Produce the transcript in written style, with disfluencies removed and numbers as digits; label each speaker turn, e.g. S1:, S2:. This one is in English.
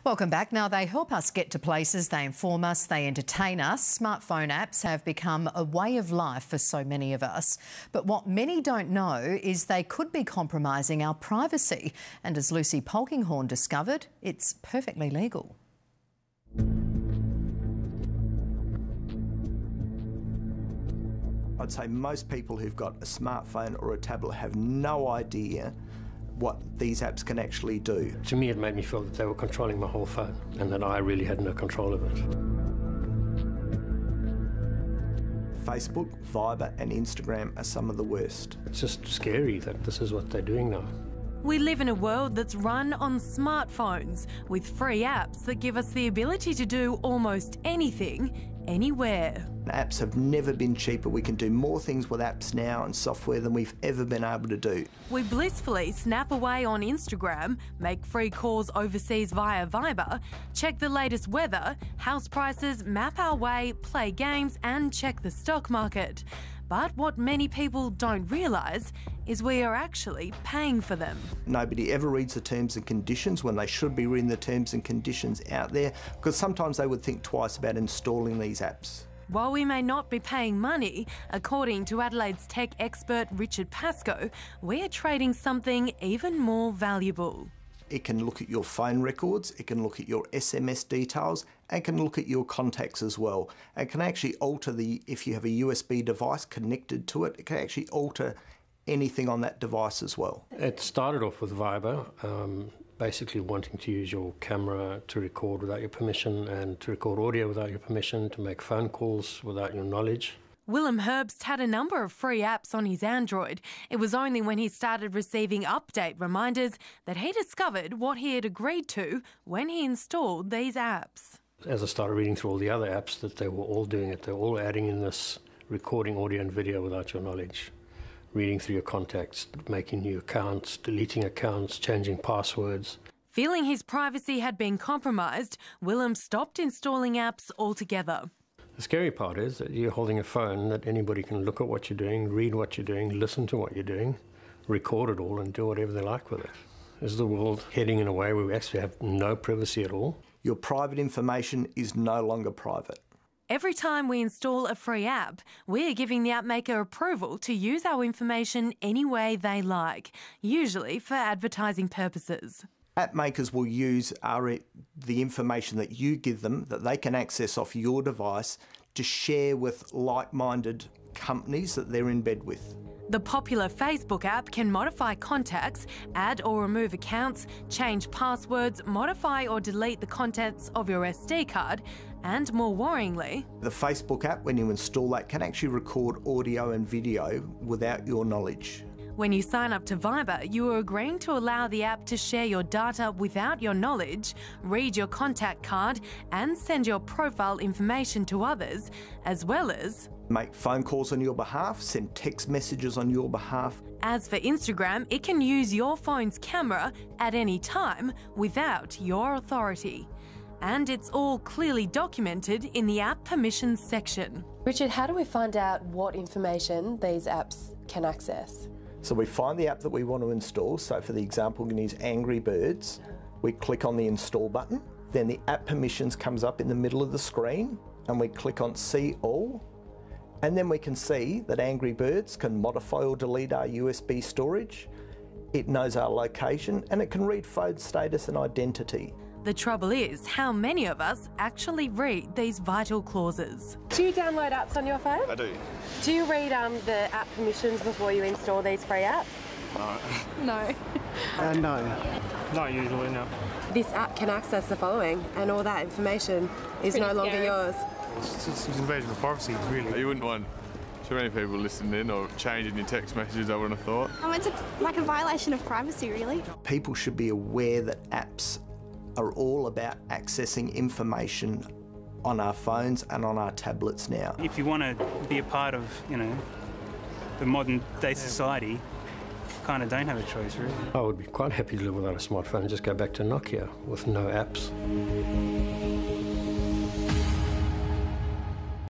S1: Welcome back. Now, they help us get to places, they inform us, they entertain us. Smartphone apps have become a way of life for so many of us. But what many don't know is they could be compromising our privacy. And as Lucy Polkinghorne discovered, it's perfectly legal.
S2: I'd say most people who've got a smartphone or a tablet have no idea what these apps can actually do.
S3: To me, it made me feel that they were controlling my whole phone and that I really had no control of it.
S2: Facebook, Viber and Instagram are some of the worst.
S3: It's just scary that this is what they're doing now.
S4: We live in a world that's run on smartphones with free apps that give us the ability to do almost anything, anywhere.
S2: Apps have never been cheaper. We can do more things with apps now and software than we've ever been able to do.
S4: We blissfully snap away on Instagram, make free calls overseas via Viber, check the latest weather, house prices, map our way, play games and check the stock market. But what many people don't realise is we are actually paying for them.
S2: Nobody ever reads the terms and conditions when they should be reading the terms and conditions out there, because sometimes they would think twice about installing these apps.
S4: While we may not be paying money, according to Adelaide's tech expert Richard Pascoe, we are trading something even more valuable.
S2: It can look at your phone records, it can look at your SMS details, and can look at your contacts as well. It can actually alter if you have a USB device connected to it, it can actually alter anything on that device as well.
S3: It started off with Viber, basically wanting to use your camera to record without your permission and to record audio without your permission, to make phone calls without your knowledge.
S4: Willem Herbst had a number of free apps on his Android. It was only when he started receiving update reminders that he discovered what he had agreed to when he installed these apps.
S3: As I started reading through all the other apps, that they were all doing it. They were all adding in this recording audio and video without your knowledge, reading through your contacts, making new accounts, deleting accounts, changing passwords.
S4: Feeling his privacy had been compromised, Willem stopped installing apps altogether.
S3: The scary part is that you're holding a phone that anybody can look at what you're doing, read what you're doing, listen to what you're doing, record it all and do whatever they like with it. Is the world heading in a way where we actually have no privacy at all?
S2: Your private information is no longer private.
S4: Every time we install a free app, we're giving the app maker approval to use our information any way they like, usually for advertising purposes.
S2: App makers will use the information that you give them, that they can access off your device, to share with like-minded companies that they're in bed with.
S4: The popular Facebook app can modify contacts, add or remove accounts, change passwords, modify or delete the contents of your SD card, and more worryingly,
S2: the Facebook app, when you install that, can actually record audio and video without your knowledge.
S4: When you sign up to Viber, you are agreeing to allow the app to share your data without your knowledge, read your contact card, and send your profile information to others, as well as
S2: make phone calls on your behalf, send text messages on your behalf.
S4: As for Instagram, it can use your phone's camera at any time without your authority. And it's all clearly documented in the app permissions section.
S5: Richard, how do we find out what information these apps can access?
S2: So we find the app that we want to install. So for the example, we're going to use Angry Birds. We click on the install button. Then the app permissions comes up in the middle of the screen and we click on See All. And then we can see that Angry Birds can modify or delete our USB storage. It knows our location and it can read phone status and identity.
S4: The trouble is, how many of us actually read these vital clauses?
S5: Do you download apps on your phone?
S6: I do.
S5: Do you read the app permissions before you install these free apps?
S6: No.
S5: No.
S6: No. Not usually, no.
S5: This app can access the following and all that information is no longer yours.
S6: It's invasion of privacy, really.
S7: You wouldn't want too many people listening in or changing your text messages, I wouldn't have thought.
S8: It's like a violation of privacy, really.
S2: People should be aware that apps are all about accessing information on our phones and on our tablets now.
S9: If you want to be a part of, the modern day society, you kind of don't have a choice, really.
S3: I would be quite happy to live without a smartphone and just go back to Nokia with no apps.